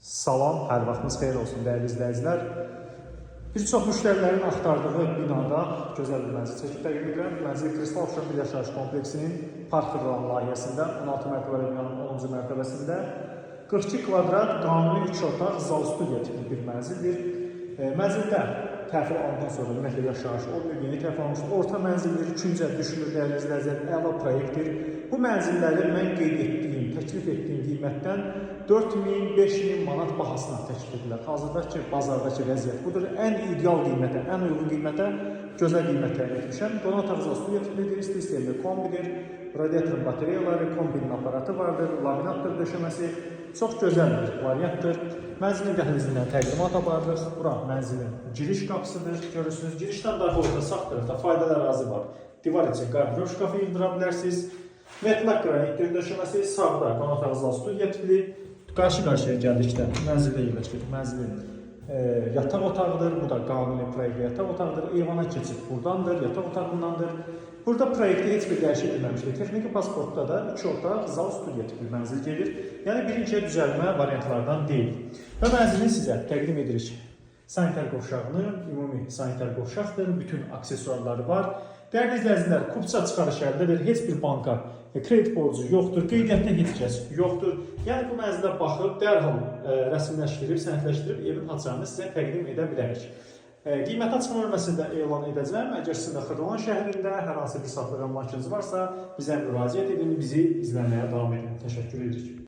Salam, hər vaxtınız xeyir olsun dəyərli izləyicilər. Bir çox müştərilərin axtardığı binada gözəl bir mənzil çəkib təqdim edirəm. Mənzil Kristal Oxşar bir yaşayış kompleksinin Park Fırlan layihəsində 16 mərtəbəli binanın 10-cu mərtəbəsində 42 kvadrat qanuni 3 otaq zal studiya tipli bir mənzildir. Mənzildə təhvil alandan sonra ümumiyyətlə yaşayış olmuyor, yeni təhvil alınmışdır. Orta mənzildir, ikincə düşünür dəyərli izləyicilər, əla proyektdir. Bu mənzilləri mən qeyd etdiyim, təklif etdiyim qiymətdən 4000-5000 manat bahasına təklif edirlər. Hazırdakı bazardakı vəziyyət budur. Ən ideal qiymətə, ən uyğun qiymətə gözəl qiymət təyin etmişəm. Qonaq otağı studiya tiplidir, sistemli kombidir, radiatorun batareyaları, kombinin aparatı vardır, laminatdır döşəməsi. Çox gözəl bir variantdır. Mənzilin dəhlizindən təqdimat aparırıq. Bura mənzilin giriş qapısıdır. Görürsünüz, girişdən daxil orta sağ tərəfdə faydalı ərazi var. Divar içi qardirob şkafı indirə bilərsiniz. Metlak qranit döşəməsi, sağda qonaq otağı zal studiya tipli. Qarşı-qarşıya gəldikdə mənzildə yerləşir. Mənzilin yataq otağıdır. Bu da qanuni proyektli yataq otağıdır. Eyvana keçid buradandır, yataq otağındandır. Burada proyektdə heç bir dəyişik edilməmişdir. Texniki pasportda da 2 otaq zal studiya tipli mənzil gedir. Yəni birinciyə düzəlmə variantlardan deyil. Və mənzilin sizə təqdim edirik. Sanitar qovşağını, ümumi sanitar qovşaqdır. Bütün aksesuarları var. Dəyərli izləyicilər, Kupça çıxarış əlindədir. Heç bir banka kredit borcu yoxdur. Qeydiyyatda heç kəs yoxdur. Yəni bu mənzilə baxıb dərhal rəsmiləşdirib, sənədləşdirib evin açarını sizə təqdim edə bilərik. Qiymət açıqlama bölməsində elan edəcəm. Əgər sizin də Xırdalan şəhərində hər hansı bir satlıq əmlakınız varsa, bizə müraciət edin, bizi izləməyə davam edin. Təşəkkür edirik.